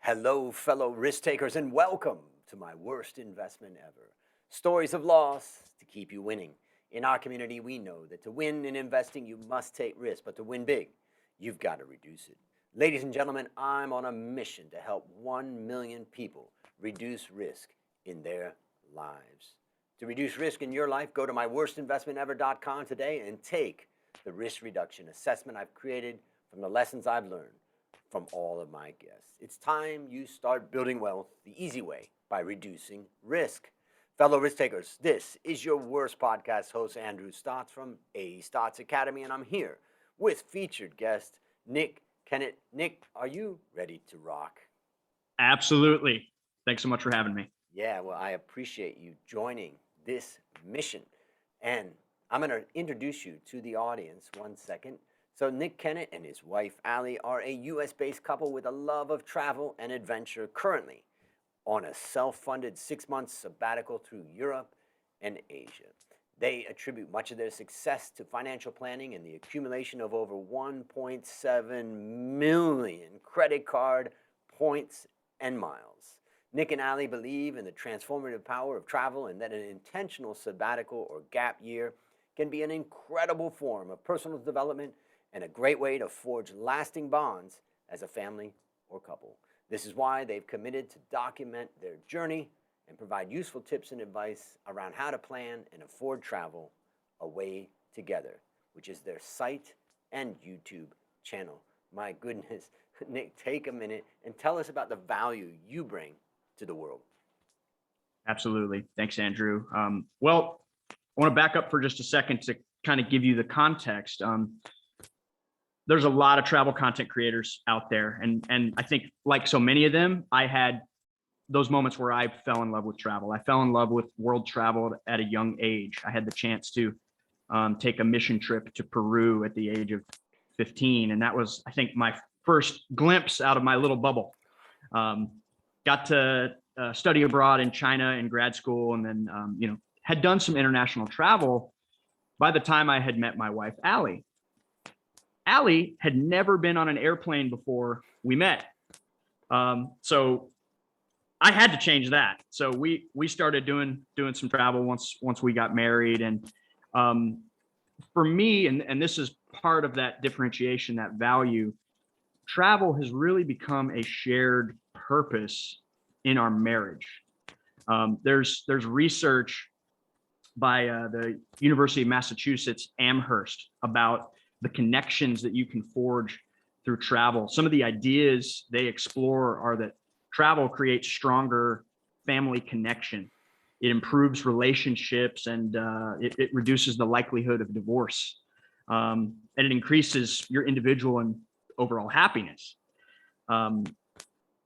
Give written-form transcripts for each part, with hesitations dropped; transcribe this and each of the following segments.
Hello, fellow risk takers, and welcome to my worst investment ever. Stories of loss to keep you winning. In our community, we know that to win in investing, you must take risk, but to win big, you've got to reduce it. Ladies and gentlemen, I'm on a mission to help 1 million people reduce risk in their lives. To reduce risk in your life, go to myworstinvestmentever.com today and take the risk reduction assessment I've created from the lessons I've learned from all of my guests. It's time you start building wealth the easy way by reducing risk. Fellow risk takers, this is your worst podcast host, Andrew Stotz from A Stotz Academy, and I'm here with featured guest Nik Kennett. Nik, are you ready to rock? Absolutely. Thanks so much for having me. Yeah, well, I appreciate you joining this mission. And I'm going to introduce you to the audience 1 second. So Nik Kennett and his wife, Allie, are a U.S.-based couple with a love of travel and adventure, currently on a self-funded 6-month sabbatical through Europe and Asia. They attribute much of their success to financial planning and the accumulation of over 1.7 million credit card points and miles. Nik and Allie believe in the transformative power of travel and that an intentional sabbatical or gap year can be an incredible form of personal development and a great way to forge lasting bonds as a family or couple. This is why they've committed to document their journey and provide useful tips and advice around how to plan and afford travel away together, which is their site and YouTube channel. My goodness, Nik, take a minute and tell us about the value you bring to the world. Absolutely. Thanks, Andrew. Well, I want to back up for just a second to kind of give you the context. There's a lot of travel content creators out there. And I think like so many of them, I had those moments where I fell in love with travel. I fell in love with world travel at a young age. I had the chance to take a mission trip to Peru at the age of 15. And that was, I think, my first glimpse out of my little bubble. Got to study abroad in China in grad school, and then, had done some international travel by the time I had met my wife, Allie. Allie had never been on an airplane before we met. So I had to change that. So we started doing some travel once we got married. And for me, and this is part of that differentiation, that value, travel has really become a shared purpose in our marriage. There's research by the University of Massachusetts Amherst about the connections that you can forge through travel. Some of the ideas they explore are that travel creates stronger family connection. It improves relationships, and it reduces the likelihood of divorce. And it increases your individual and overall happiness.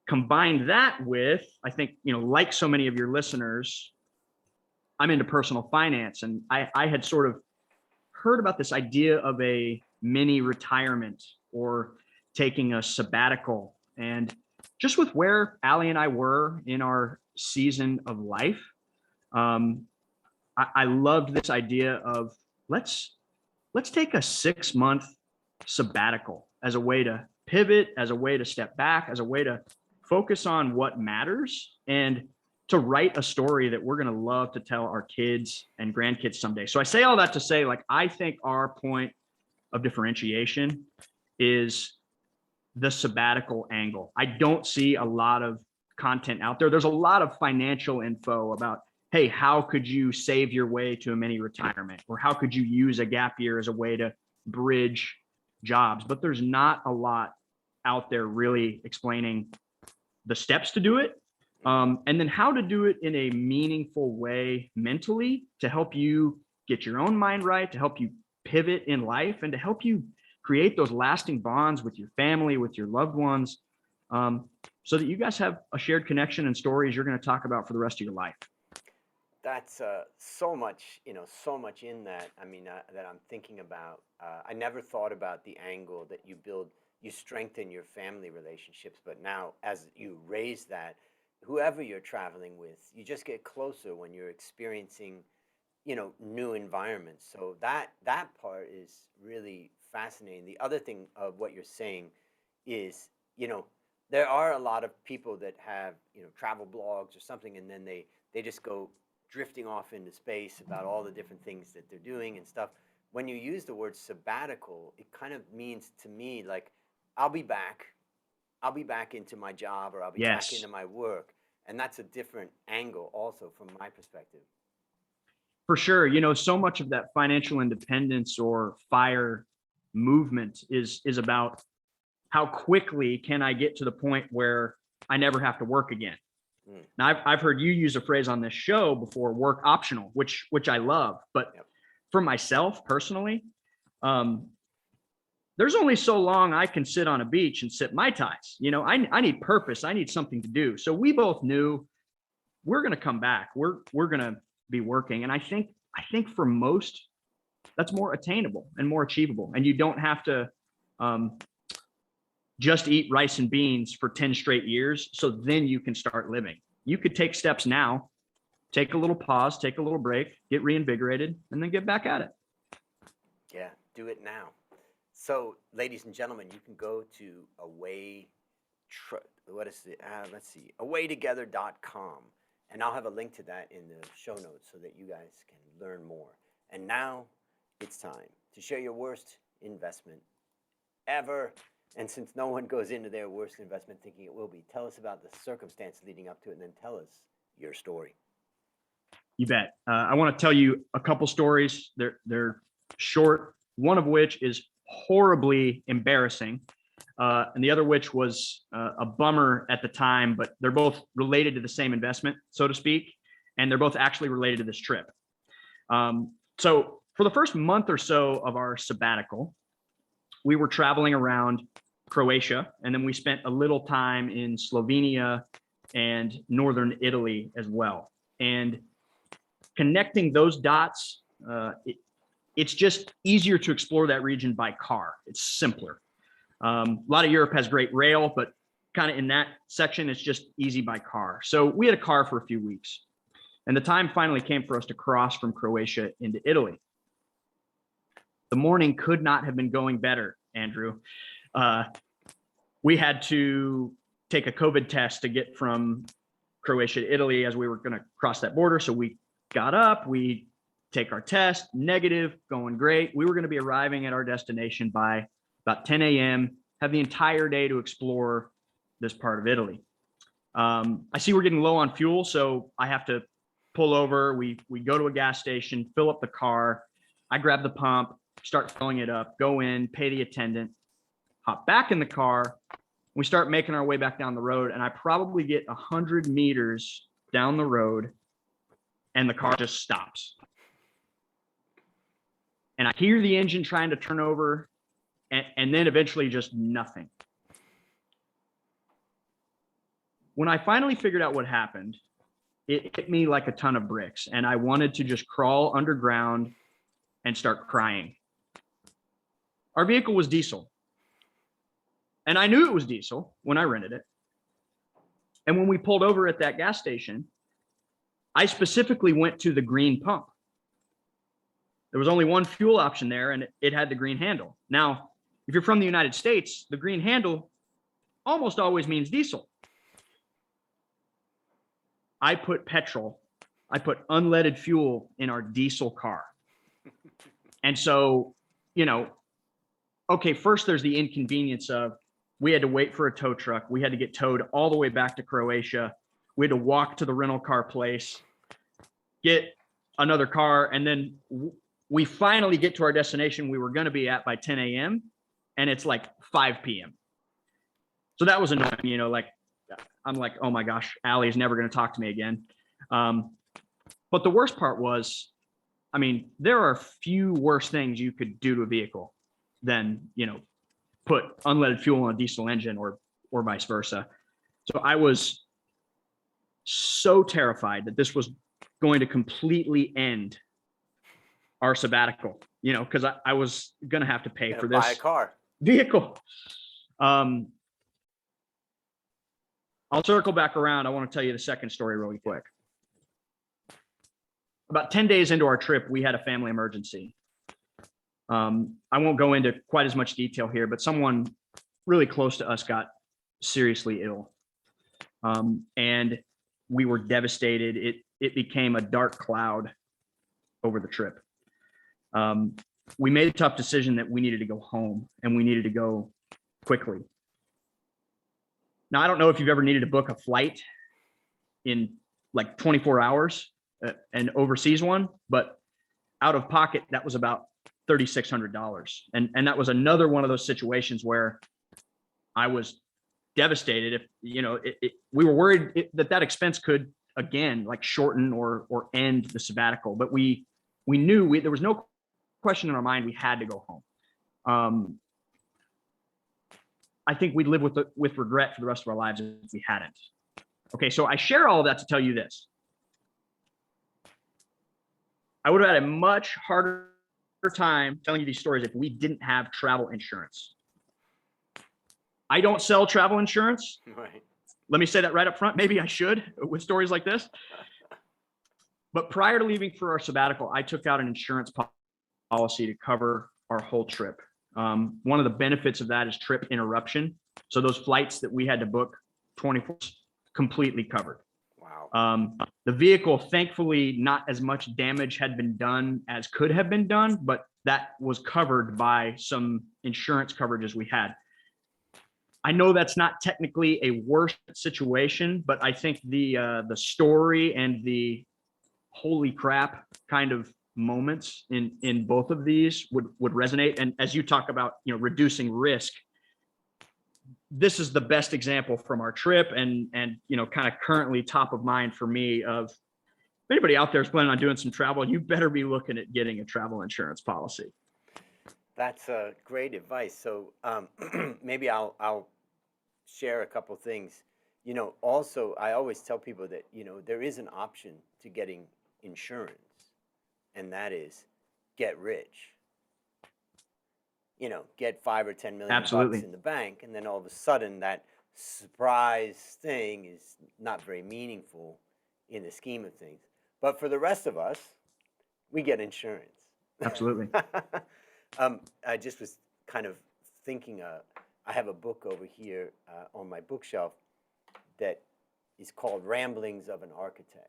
Combine that with, I think, like so many of your listeners, I'm into personal finance, and I had sort of heard about this idea of a mini retirement or taking a sabbatical. And just with where Allie and I were in our season of life, I loved this idea of let's take a 6-month sabbatical as a way to pivot, as a way to step back, as a way to focus on what matters, and to write a story that we're going to love to tell our kids and grandkids someday. So I say all that to say, I think our point of differentiation is the sabbatical angle. I don't see a lot of content out there. There's a lot of financial info about, hey, how could you save your way to a mini retirement? Or how could you use a gap year as a way to bridge jobs? But there's not a lot out there really explaining the steps to do it. And then how to do it in a meaningful way mentally to help you get your own mind right, to help you pivot in life, and to help you create those lasting bonds with your family, with your loved ones, so that you guys have a shared connection and stories you're going to talk about for the rest of your life. That's so much in that. I mean, that I'm thinking about. I never thought about the angle that you strengthen your family relationships, but now as you raise that, whoever you're traveling with, you just get closer when you're experiencing, new environments. So that part is really fascinating. The other thing of what you're saying is, there are a lot of people that have, travel blogs or something, and then they just go drifting off into space about all the different things that they're doing and stuff. When you use the word sabbatical, it kind of means to me like I'll be back. I'll be back into my job, or I'll be back Yes, into my work. And that's a different angle also from my perspective. for sure. So much of that financial independence or FIRE movement is about how quickly can I get to the point where I never have to work again. Now, I've heard you use a phrase on this show before, work optional, which I love. But Yep. for myself personally, there's only so long I can sit on a beach and sip Mai Tais. I need purpose. I need something to do. So we both knew we're going to come back. We're going to be working. And I think for most, that's more attainable and more achievable. And you don't have to just eat rice and beans for 10 straight years. So then you can start living. You could take steps now, take a little pause, take a little break, get reinvigorated, and then get back at it. Yeah, do it now. So, ladies and gentlemen, you can go to awaytogether.com, and I'll have a link to that in the show notes so that you guys can learn more. And now it's time to share your worst investment ever. And since no one goes into their worst investment thinking it will be, tell us about the circumstance leading up to it, and then tell us your story. You bet. I want to tell you a couple stories. They're short, one of which is horribly embarrassing, and the other which was a bummer at the time, but they're both related to the same investment, so to speak, and they're both actually related to this trip. So for the first month or so of our sabbatical, we were traveling around Croatia, and then we spent a little time in Slovenia and northern Italy as well. And connecting those dots, it's just easier to explore that region by car. It's simpler. A lot of Europe has great rail, but kind of in that section, it's just easy by car. So we had a car for a few weeks, and the time finally came for us to cross from Croatia into Italy. The morning could not have been going better, Andrew. We had to take a COVID test to get from Croatia to Italy as we were going to cross that border. So we got up, we take our test, negative, going great. We were going to be arriving at our destination by about 10 a.m., have the entire day to explore this part of Italy. I see we're getting low on fuel, so I have to pull over. We go to a gas station, fill up the car. I grab the pump, start filling it up, go in, pay the attendant, hop back in the car. We start making our way back down the road, and I probably get 100 meters down the road, and the car just stops. And I hear the engine trying to turn over, and then eventually just nothing. When I finally figured out what happened, it hit me like a ton of bricks, and I wanted to just crawl underground and start crying. Our vehicle was diesel, and I knew it was diesel when I rented it. And when we pulled over at that gas station, I specifically went to the green pump. There was only one fuel option there, and it had the green handle. Now, if you're from the United States, the green handle almost always means diesel. I put petrol, I put unleaded fuel in our diesel car. And so, okay, first there's the inconvenience of we had to wait for a tow truck. We had to get towed all the way back to Croatia. We had to walk to the rental car place, get another car, and then we finally get to our destination we were going to be at by 10 a.m. and it's like 5 p.m. So that was annoying, I'm like, oh my gosh, Allie is never going to talk to me again. But the worst part was, there are few worse things you could do to a vehicle than, put unleaded fuel on a diesel engine or vice versa. So I was so terrified that this was going to completely end our sabbatical, because I was going to have to pay for this buy a car vehicle. I'll circle back around. I want to tell you the second story really quick. About 10 days into our trip, we had a family emergency. I won't go into quite as much detail here, but someone really close to us got seriously ill. And we were devastated. It became a dark cloud over the trip. We made a tough decision that we needed to go home, and we needed to go quickly. Now, I don't know if you've ever needed to book a flight in like 24 hours, an overseas one, but out of pocket, that was about $3,600. And that was another one of those situations where I was devastated. If, you know, we were worried that expense could again, like shorten or end the sabbatical, but we knew there was no question in our mind we had to go home. I think we'd live with regret for the rest of our lives if we hadn't. Okay, so I share all of that to tell you this. I would have had a much harder time telling you these stories if we didn't have travel insurance. I don't sell travel insurance. Right. Let me say that right up front. Maybe I should with stories like this. But prior to leaving for our sabbatical, I took out an insurance policy to cover our whole trip. One of the benefits of that is trip interruption. So those flights that we had to book 24 completely covered. Wow. The vehicle, thankfully, not as much damage had been done as could have been done, but that was covered by some insurance coverages we had. I know that's not technically a worse situation, but I think the story and the holy crap kind of moments in both of these would resonate. And as you talk about, you know, reducing risk, this is the best example from our trip and you know, kind of currently top of mind for me of if anybody out there is planning on doing some travel, you better be looking at getting a travel insurance policy. That's great advice. So maybe I'll share a couple things. You know, also I always tell people that, you know, there is an option to getting insurance, and that is get rich. You know, get 5 or 10 million Absolutely. bucks in the bank, and then all of a sudden that surprise thing is not very meaningful in the scheme of things. But for the rest of us, we get insurance. Absolutely. I just was kind of thinking, I have a book over here on my bookshelf that is called Ramblings of an Architect.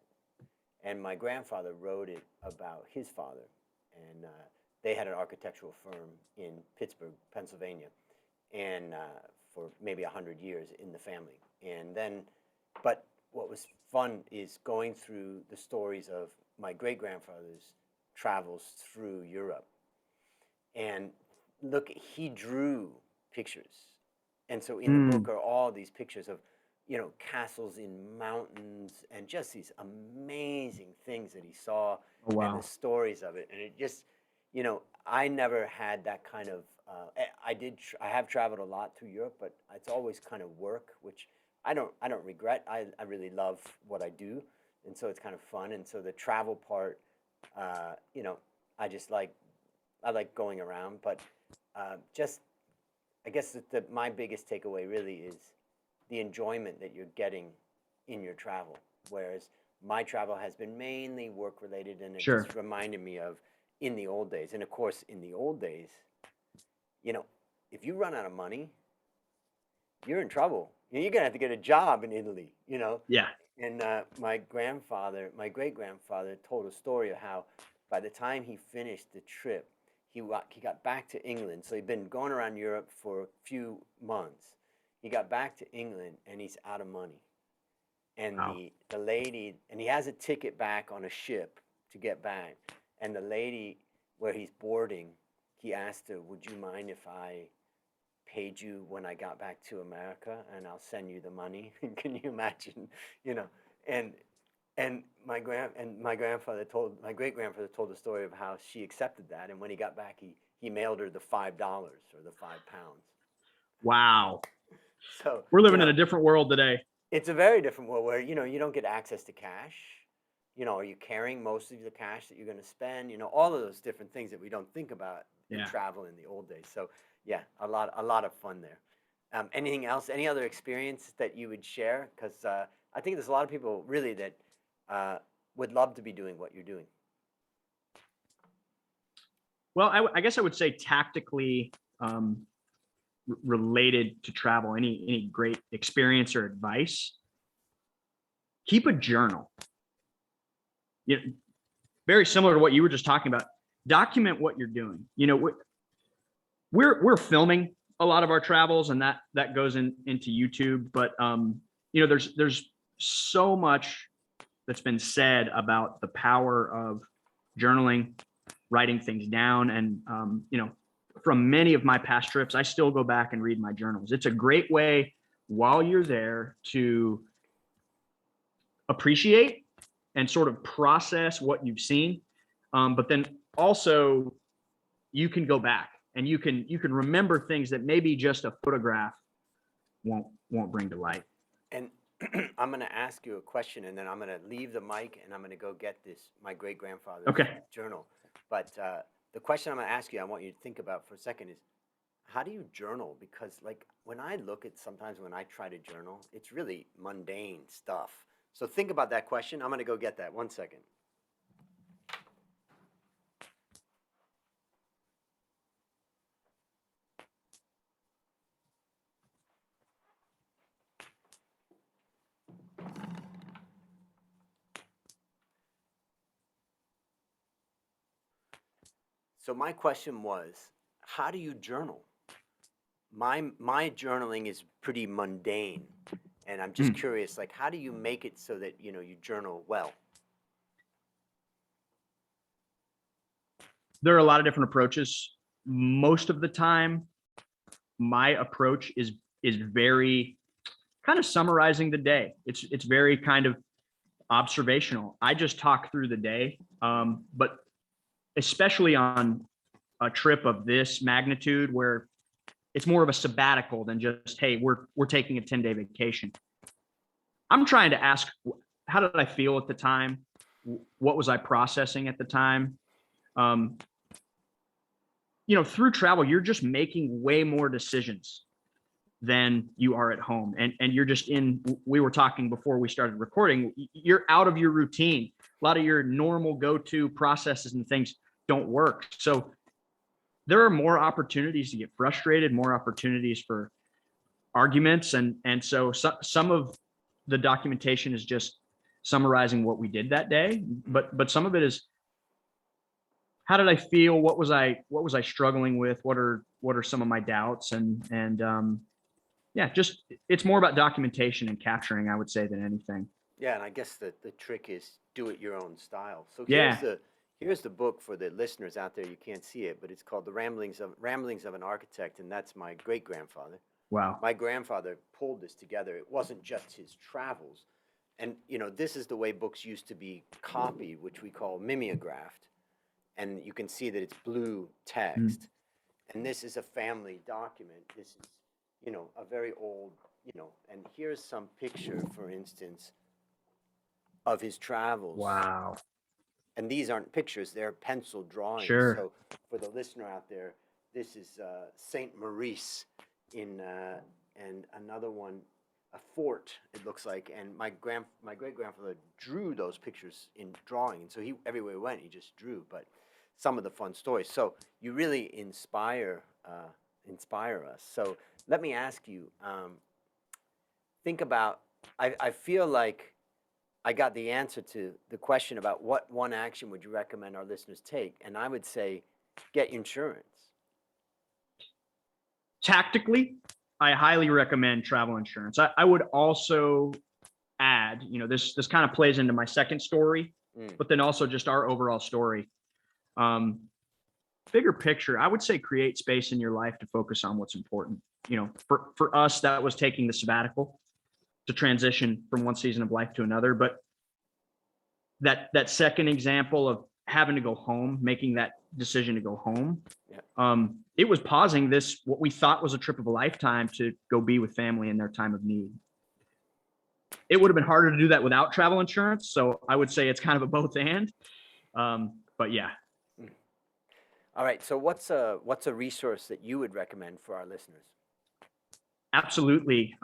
And my grandfather wrote it about his father. And they had an architectural firm in Pittsburgh, Pennsylvania, and for maybe 100 years in the family. And then, but what was fun is going through the stories of my great-grandfather's travels through Europe. And look, he drew pictures. And so in the book are all these pictures of, you know, castles in mountains and just these amazing things that he saw. Oh, wow. And the stories of it. And it just, you know, I never had that kind of, I have traveled a lot through Europe, but it's always kind of work, which I don't regret. I really love what I do. And so it's kind of fun. And so the travel part, you know, I like going around, but just, I guess my biggest takeaway really is the enjoyment that you're getting in your travel. Whereas my travel has been mainly work related, and it Sure. just reminded me of in the old days. And of course, in the old days, you know, if you run out of money, you're in trouble. You're going to have to get a job in Italy, you know? Yeah. And my great-grandfather told a story of how by the time he finished the trip, he got back to England. So he'd been going around Europe for a few months. He got back to England, and he's out of money. And Wow. the lady, and he has a ticket back on a ship to get back. And the lady, where he's boarding, he asked her, "Would you mind if I paid you when I got back to America, and I'll send you the money?" Can you imagine? You know, and my great-grandfather told the story of how she accepted that, and when he got back, he mailed her the $5 or the £5. Wow. So We're living you know, in a different world today. it's a very different world where, you know, you don't get access to cash. You know, are you carrying most of the cash that you're going to spend? You know, all of those different things that we don't think about in Yeah. travel in the old days. So yeah, a lot of fun there. Anything else? Any other experience that you would share? Because I think there's a lot of people really that would love to be doing what you're doing. Well, I guess I would say tactically, related to travel, any great experience or advice, keep a journal. You know, very similar to what you were just talking about. Document what you're doing. You know, we're filming a lot of our travels, and that goes into YouTube. But you know, there's so much that's been said about the power of journaling, writing things down, and you know, from many of my past trips, I still go back and read my journals. It's a great way while you're there to appreciate and sort of process what you've seen, but then also you can go back and you can remember things that maybe just a photograph won't bring to light. And I'm going to ask you a question, and then I'm going to leave the mic, and I'm going to go get my great grandfather's journal. But the question I'm going to ask you, I want you to think about for a second is, how do you journal? Because like when I look at sometimes when I try to journal, it's really mundane stuff. So think about that question. I'm going to go get that. 1 second. So my question was, how do you journal? My journaling is pretty mundane, and I'm just curious, like, how do you make it so that, you know, you journal well? There are a lot of different approaches. Most of the time, my approach is very kind of summarizing the day. It's very kind of observational. I just talk through the day, but especially on a trip of this magnitude where it's more of a sabbatical than just, hey, we're taking a 10-day vacation. I'm trying to ask, how did I feel at the time? What was I processing at the time? You know, through travel, you're just making way more decisions than you are at home. And you're just we were talking before we started recording, you're out of your routine. A lot of your normal go-to processes and things don't work. So there are more opportunities to get frustrated, more opportunities for arguments. And so some of the documentation is just summarizing what we did that day. But some of it is, how did I feel? What was I struggling with? What are some of my doubts? And yeah, just, it's more about documentation and capturing, I would say, than anything. Yeah, and I guess the trick is do it your own style. So Yeah. here's the book for the listeners out there. You can't see it, but it's called The Ramblings of an Architect, and that's my great grandfather. Wow. My grandfather pulled this together. It wasn't just his travels, and you know, this is the way books used to be copied, which we call mimeographed, and you can see that it's blue text, and this is a family document. This is, you know, a very old, you know, and here's some picture, for instance, of his travels. Wow. And these aren't pictures, they're pencil drawings. Sure. So for the listener out there, this is Saint Maurice and another one, a fort, it looks like. And my great grandfather drew those pictures in drawing. And so everywhere he went, he just drew. But some of the fun stories. So you really inspire us. So let me ask you, think about, I feel like I got the answer to the question about what one action would you recommend our listeners take? And I would say, get insurance. Tactically, I highly recommend travel insurance. I would also add, you know, this kind of plays into my second story, but then also just our overall story. Bigger picture, I would say create space in your life to focus on what's important. You know, for us, that was taking the sabbatical to transition from one season of life to another. But that second example of having to go home, making that decision to go home, it was pausing what we thought was a trip of a lifetime to go be with family in their time of need. It would have been harder to do that without travel insurance. So I would say it's kind of a both and, but yeah. All right. So what's a resource that you would recommend for our listeners? Absolutely.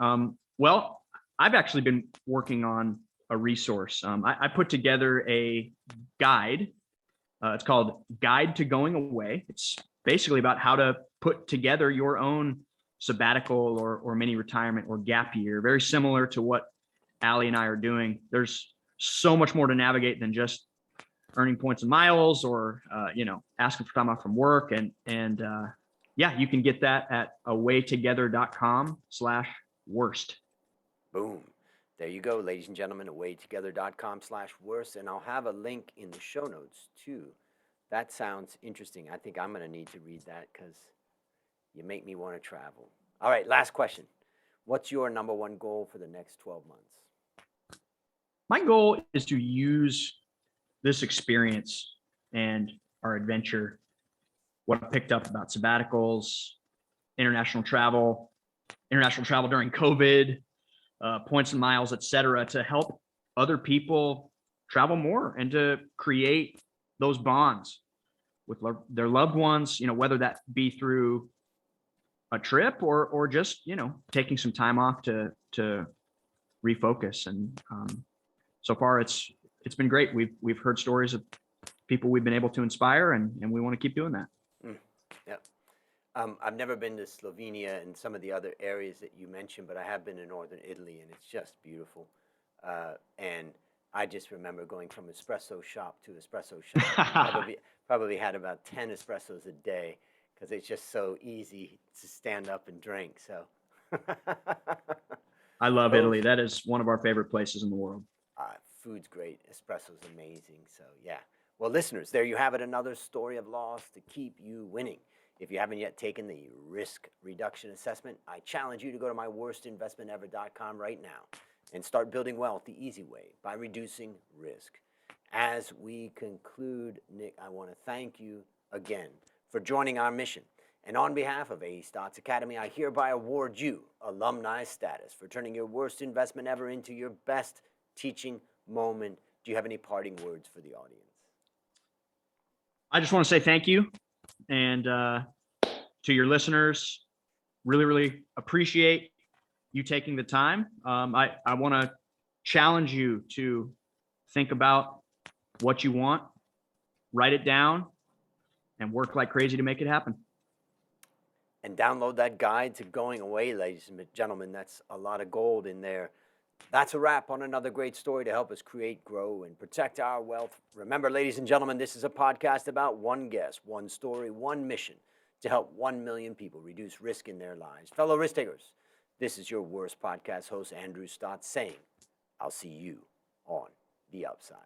Well, I've actually been working on a resource. I put together a guide. It's called Guide to Going Away. It's basically about how to put together your own sabbatical or mini retirement or gap year, very similar to what Allie and I are doing. There's so much more to navigate than just earning points and miles or, asking for time off from work. And you can get that at awaytogether.com/worst. Boom. There you go, ladies and gentlemen, awaytogether.com/worst. And I'll have a link in the show notes too. That sounds interesting. I think I'm going to need to read that because you make me want to travel. All right, last question. What's your number one goal for the next 12 months? My goal is to use this experience and our adventure, what I picked up about sabbaticals, international travel during COVID, points and miles, et cetera, to help other people travel more and to create those bonds with their loved ones, whether that be through a trip or just, taking some time off to refocus. And so far it's been great. We've heard stories of people we've been able to inspire, and we want to keep doing that. Yep. I've never been to Slovenia and some of the other areas that you mentioned, but I have been in northern Italy, and it's just beautiful. And I just remember going from espresso shop to espresso shop. Probably had about 10 espressos a day because it's just so easy to stand up and drink. So I love Italy. That is one of our favorite places in the world. Food's great. Espresso's amazing. So yeah. Well, listeners, there you have it. Another story of loss to keep you winning. If you haven't yet taken the risk reduction assessment, I challenge you to go to myworstinvestmentever.com right now and start building wealth the easy way by reducing risk. As we conclude, Nick, I want to thank you again for joining our mission. And on behalf of A. Stotz Academy, I hereby award you alumni status for turning your worst investment ever into your best teaching moment. Do you have any parting words for the audience? I just want to say thank you. And to your listeners, really, really appreciate you taking the time. I want to challenge you to think about what you want, write it down, and work like crazy to make it happen. And download that guide to going away, ladies and gentlemen. That's a lot of gold in there. That's a wrap on another great story to help us create, grow, and protect our wealth. Remember, ladies and gentlemen, this is a podcast about one guest, one story, one mission to help 1 million people reduce risk in their lives. Fellow risk takers, this is your worst podcast host, Andrew Stotz, saying, I'll see you on the upside.